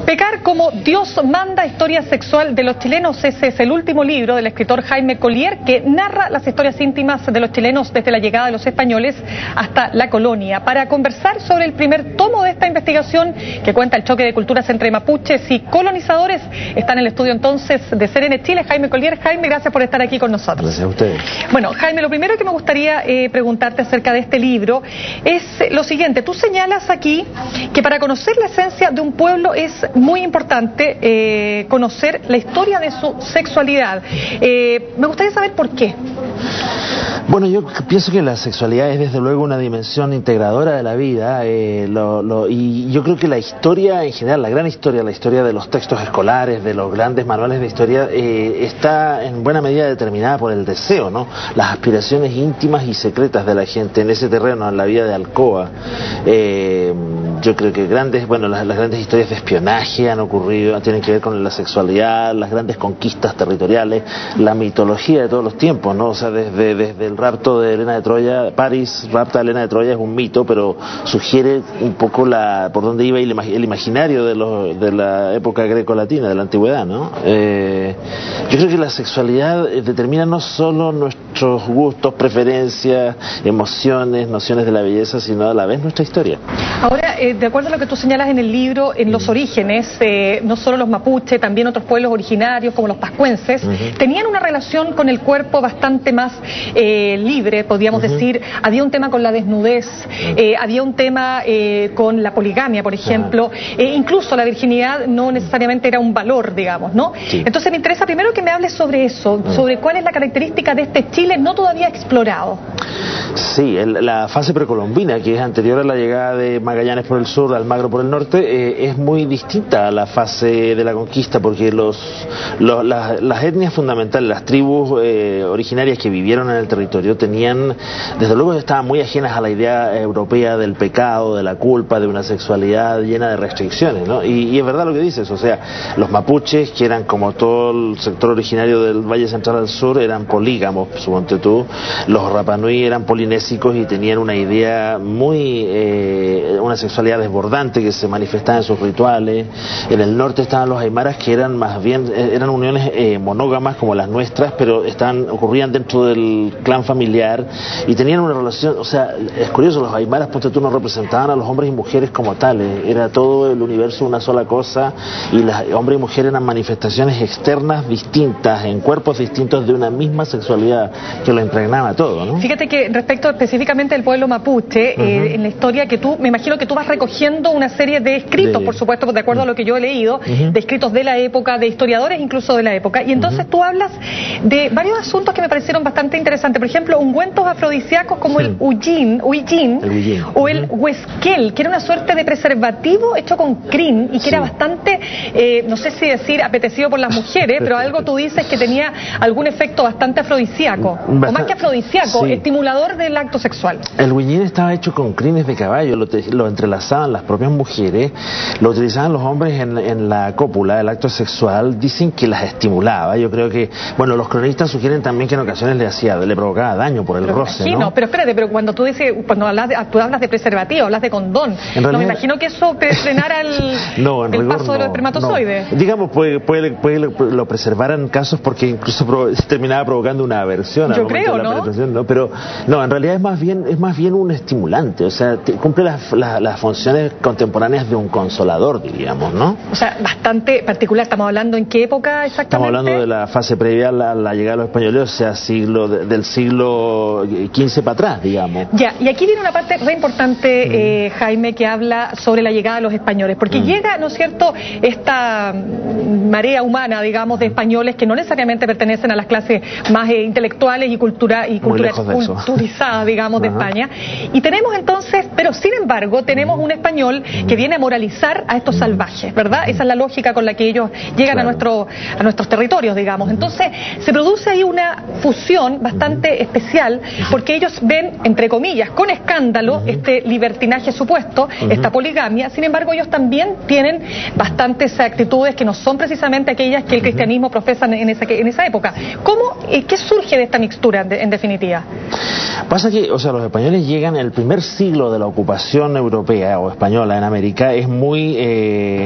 Pecar como Dios manda, historia sexual de los chilenos. Ese es el último libro del escritor Jaime Collier, que narra las historias íntimas de los chilenos desde la llegada de los españoles hasta la colonia. Para conversar sobre el primer tomo de esta investigación, que cuenta el choque de culturas entre mapuches y colonizadores, está en el estudio entonces de CNN Chile, Jaime Collier. Jaime, gracias por estar aquí con nosotros. Gracias a ustedes. Bueno, Jaime, lo primero que me gustaría preguntarte acerca de este libro es lo siguiente. Tú señalas aquí que para conocer la esencia de un pueblo es muy importante conocer la historia de su sexualidad. Me gustaría saber por qué. Bueno, yo pienso que la sexualidad es desde luego una dimensión integradora de la vida y yo creo que la historia en general, la gran historia, la historia de los textos escolares, de los grandes manuales de historia, está en buena medida determinada por el deseo, ¿no? Las aspiraciones íntimas y secretas de la gente en ese terreno, en la vida de alcoba. Yo creo que las grandes historias de espionaje han ocurrido, tienen que ver con la sexualidad, las grandes conquistas territoriales, la mitología de todos los tiempos, ¿no? O sea, desde el rapto de Helena de Troya, París rapta a Helena de Troya, es un mito, pero sugiere un poco por dónde iba el imaginario de la época greco-latina, de la antigüedad, ¿no? Yo creo que la sexualidad determina no solo nuestros gustos, preferencias, emociones, nociones de la belleza, sino a la vez nuestra historia. Ahora, de acuerdo a lo que tú señalas en el libro, en los orígenes, no solo los mapuches, también otros pueblos originarios como los pascuenses, tenían una relación con el cuerpo bastante más libre, podríamos decir. Había un tema con la desnudez, había un tema con la poligamia, por ejemplo, incluso la virginidad no necesariamente era un valor, digamos, ¿no? Sí. Entonces me interesa primero que me hables sobre eso, sobre cuál es la característica de este Chile no todavía explorado. Sí, la fase precolombina, que es anterior a la llegada de Magallanes por el sur, Almagro por el norte, es muy distinta a la fase de la conquista, porque las etnias fundamentales, las tribus originarias que vivieron en el territorio tenían, desde luego estaban muy ajenas a la idea europea del pecado, de la culpa, de una sexualidad llena de restricciones, ¿no? Y es verdad lo que dices, o sea, los mapuches, que eran como todo el sector originario del Valle Central al sur, eran polígamos, suponte tú. Los Rapanui eran polinésicos y tenían una idea una sexualidad desbordante que se manifestaba en sus rituales. En el norte estaban los aymaras, que eran más bien, eran uniones monógamas como las nuestras, pero ocurrían dentro del clan familiar y tenían una relación, o sea, es curioso, los aymaras, ponte tú, no representaban a los hombres y mujeres como tales, era todo el universo una sola cosa, y hombres y mujeres eran manifestaciones externas distintas, en cuerpos distintos de una misma sexualidad que lo impregnaba todo, ¿no? Fíjate que respecto específicamente del pueblo mapuche, en la historia que me imagino que tú vas recogiendo una serie de escritos, por supuesto, de acuerdo a lo que yo he leído, de escritos de la época, de historiadores incluso de la época, y entonces tú hablas de varios asuntos que me parecieron bastante interesantes. Por ejemplo, ungüentos afrodisíacos como el huillín o el huesquel, que era una suerte de preservativo hecho con crin y que era bastante, no sé si decir apetecido por las mujeres, pero algo tú dices que tenía algún efecto bastante afrodisíaco, o más que afrodisíaco, estimulador del acto sexual. El huillín estaba hecho con crines de caballo, lo entrelazaban las propias mujeres, lo utilizaban los hombres en la cópula, el acto sexual, dicen que las estimulaba. Yo creo que, bueno, los cronistas sugieren también que en ocasiones le provocaba daño por el roce, imagino, ¿no? Pero espérate, pero cuando tú hablas de preservativo, hablas de condón, no me imagino que eso frenara el paso de los espermatozoides. No. Digamos, lo preservar en casos porque incluso terminaba provocando una aversión al momento de la penetración, ¿no? Pero no, en realidad es más bien un estimulante, o sea, cumple las funciones contemporáneas de un consolador, diríamos, ¿no? O sea, bastante particular. ¿Estamos hablando en qué época exactamente? Estamos hablando de la fase previa a la llegada de los españoles, o sea, del siglo XV para atrás, digamos. Ya, y aquí viene una parte re importante, Jaime, que habla sobre la llegada de los españoles, porque llega, ¿no es cierto?, esta marea humana, digamos, de españoles que no necesariamente pertenecen a las clases más intelectuales y culturizadas, digamos, de España. Y tenemos entonces, pero sin embargo, tenemos un español que viene a moralizar a estos salvajes, ¿verdad? Esa es la lógica con la que ellos llegan a nuestros territorios, digamos. Entonces, se produce ahí una fusión bastante especial, porque ellos ven, entre comillas, con escándalo, este libertinaje supuesto, esta poligamia. Sin embargo, ellos también tienen bastantes actitudes que no son precisamente aquellas que el cristianismo profesa en esa época. ¿Qué surge de esta mixtura, en definitiva? Pasa que, o sea, los españoles llegan en el primer siglo de la ocupación europea, América, o española en América, es muy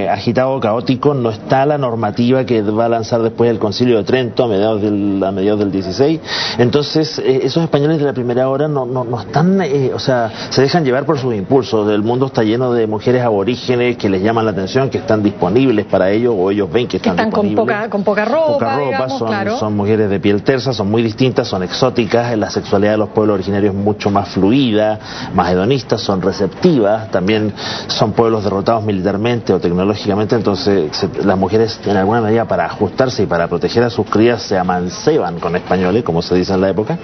agitado, caótico. No está la normativa que va a lanzar después el Concilio de Trento a mediados del 16. Entonces, esos españoles de la primera hora no están, o sea, se dejan llevar por sus impulsos. El mundo está lleno de mujeres aborígenes que les llaman la atención, que están disponibles para ellos, o ellos ven que están disponibles. Con poca ropa, digamos, son mujeres de piel tersa, son muy distintas, son exóticas. La sexualidad de los pueblos originarios es mucho más fluida, más hedonista, son receptivas, también son pueblos derrotados militarmente o tecnológicamente. Entonces las mujeres, en alguna medida, para ajustarse y para proteger a sus crías, se amanceban con españoles, como se dice en la época.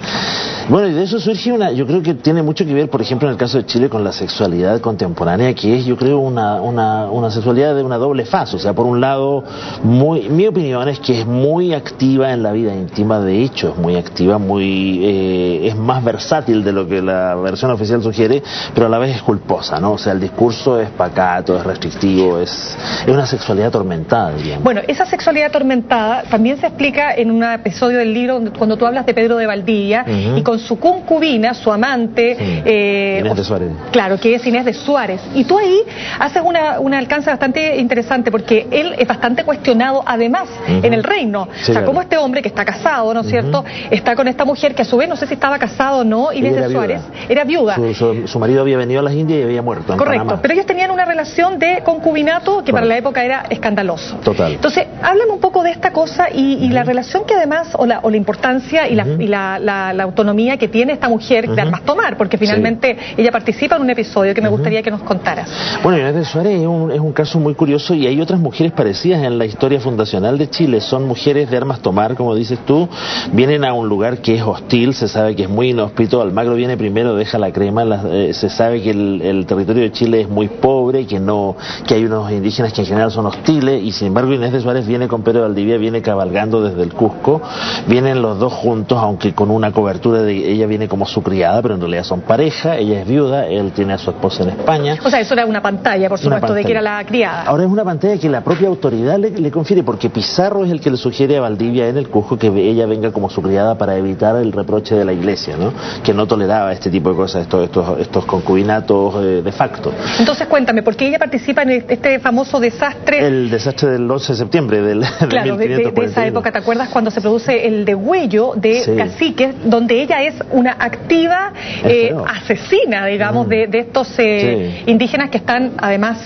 Bueno, y de eso surge yo creo que tiene mucho que ver, por ejemplo, en el caso de Chile, con la sexualidad contemporánea, que es, yo creo, una sexualidad de una doble faz. O sea, por un lado, mi opinión es que es muy activa en la vida íntima. De hecho, es muy activa, es más versátil de lo que la versión oficial sugiere, pero a la vez es culposa, ¿no? O sea, el discurso es pacato, es restrictivo, es una sexualidad atormentada, diríamos. Bueno, esa sexualidad atormentada también se explica en un episodio del libro cuando tú hablas de Pedro de Valdivia y con su concubina, su amante, Inés de Suárez. Claro, que es Inés de Suárez. Y tú ahí haces un alcance bastante interesante, porque él es bastante cuestionado además en el reino. Sí, o sea, como este hombre que está casado, ¿no es cierto?, está con esta mujer que a su vez no sé si estaba casado o no, Inés de Suárez, era viuda. Su marido había venido a las Indias y había muerto en Correcto, Panamá. pero ellos tenían una relación de concubinato que para la época era escandaloso. Total. Entonces, háblame un poco de esta cosa y la relación que además, o la importancia y la autonomía que tiene esta mujer de Armas Tomar, porque finalmente ella participa en un episodio que me gustaría que nos contaras. Bueno, Inés de Suárez es un caso muy curioso, y hay otras mujeres parecidas en la historia fundacional de Chile. Son mujeres de Armas Tomar, como dices tú, vienen a un lugar que es hostil, se sabe que es muy inhóspito. Almagro viene primero, deja la crema, se sabe que el territorio de Chile es muy pobre, que hay unos indígenas que en general son hostiles, y sin embargo Inés de Suárez viene con Pedro de Valdivia, viene cabalgando desde el Cusco, vienen los dos juntos, aunque con una cobertura ella viene como su criada, pero en realidad son pareja. Ella es viuda, él tiene a su esposa en España. O sea, eso era una pantalla, por supuesto, de que era la criada. Ahora es una pantalla que la propia autoridad le confiere, porque Pizarro es el que le sugiere a Valdivia en el Cusco que ella venga como su criada para evitar el reproche de la Iglesia, ¿no?, que no toleraba este tipo de cosas, estos concubinatos de facto. Entonces cuéntame, ¿por qué ella participa en este famoso desastre? El desastre del 11 de septiembre del 1541. De esa época, ¿te acuerdas cuando se produce el degüello de caciques, donde ella es una activa asesina, digamos, de estos indígenas que están además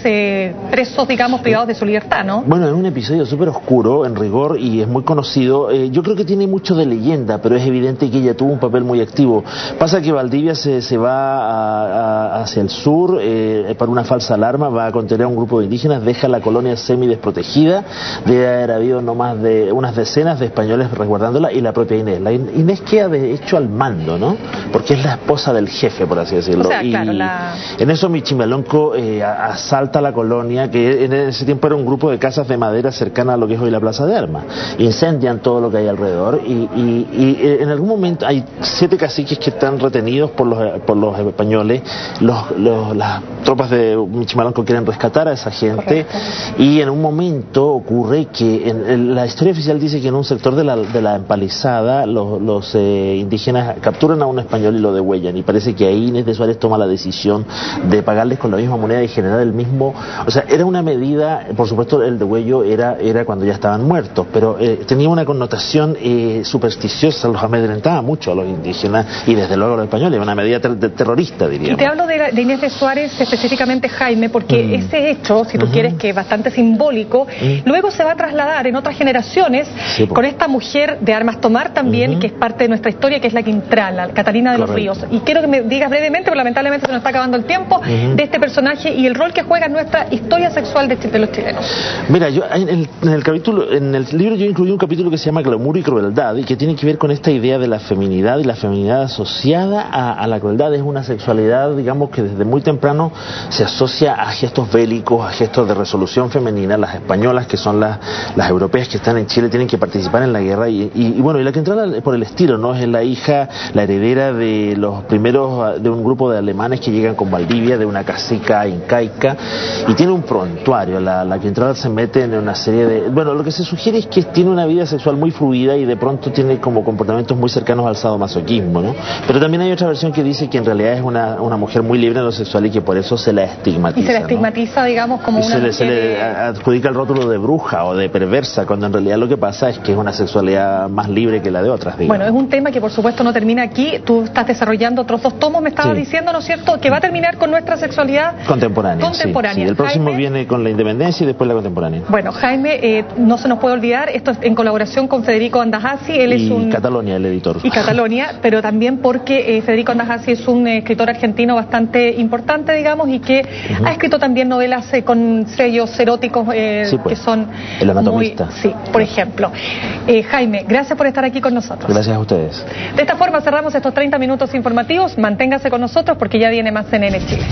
presos, digamos, privados de su libertad, ¿no? Bueno, es un episodio súper oscuro, en rigor, y es muy conocido. Yo creo que tiene mucho de leyenda, pero es evidente que ella tuvo un papel muy activo. Pasa que Valdivia se va hacia el sur para una falsa alarma, va a contener a un grupo de indígenas, deja la colonia semi-desprotegida, debe haber habido no más de unas decenas de españoles resguardándola, y la propia Inés. La Inés queda de hecho al mando, ¿no?, porque es la esposa del jefe, por así decirlo. O sea, claro, en eso Michimalonco asalta la colonia, que en ese tiempo era un grupo de casas de madera cercana a lo que es hoy la Plaza de Armas. Incendian todo lo que hay alrededor, y en algún momento hay 7 caciques que están retenidos por los españoles. Las tropas de Michimalonco quieren rescatar a esa gente. Correcto. Y en un momento ocurre que la historia oficial dice que en un sector de la empalizada los indígenas capturan a un español y lo degüellan, y parece que ahí Inés de Suárez toma la decisión de pagarles con la misma moneda y generar el mismo, o sea, era una medida, por supuesto el degüello era cuando ya estaban muertos, pero tenía una connotación supersticiosa, los amedrentaba mucho a los indígenas y desde luego a los españoles, una medida terrorista, diríamos. Y te hablo de Inés de Suárez específicamente, Jaime, porque ese hecho, si tú quieres, que es bastante simbólico, luego se va a trasladar en otras generaciones con esta mujer de Armas Tomar también, que es parte de nuestra historia, que es la Quintral, la Catalina de los Ríos. Y quiero que me digas brevemente, porque lamentablemente se nos está acabando el tiempo, de este personaje y el rol que juega en nuestra historia sexual de los chilenos. Mira, yo en el libro yo incluí un capítulo que se llama Glamour y Crueldad, y que tiene que ver con esta idea de la feminidad, y la feminidad asociada a la crueldad. Es una sexualidad, digamos, que desde muy temprano se asocia a gestos bélicos, a gestos de resolución femenina. Las españolas, que son las europeas que están en Chile, tienen que participar en la guerra, y bueno, y la Quintral por el estilo, ¿no?, es la hija, la heredera de los primeros, de un grupo de alemanes que llegan con Valdivia, de una cacica incaica, y tiene un prontuario. La Quintral se mete en una serie de... Bueno, lo que se sugiere es que tiene una vida sexual muy fluida, y de pronto tiene como comportamientos muy cercanos al sadomasoquismo, ¿no? Pero también hay otra versión que dice que en realidad es una mujer muy libre en lo sexual, y que por eso eso se la estigmatiza. Y se la estigmatiza, ¿no? Digamos, como y una... se le adjudica el rótulo de bruja o de perversa, cuando en realidad lo que pasa es que es una sexualidad más libre que la de otras, digamos. Bueno, es un tema que por supuesto no termina aquí. Tú estás desarrollando otros 2 tomos, me estabas diciendo, ¿no es cierto?, que va a terminar con nuestra sexualidad contemporánea. Sí. El próximo Jaime, viene con la independencia y después la contemporánea. Bueno, Jaime, no se nos puede olvidar, esto es en colaboración con Federico Andajasi, él es un... Catalonia, el editor. Y Catalonia, pero también porque Federico Andajasi es un escritor argentino bastante importante, digamos, y que ha escrito también novelas con sellos eróticos que son... El Anatomista. Por ejemplo. Jaime, gracias por estar aquí con nosotros. Gracias a ustedes. De esta forma cerramos estos 30 minutos informativos. Manténgase con nosotros porque ya viene más CNN Chile.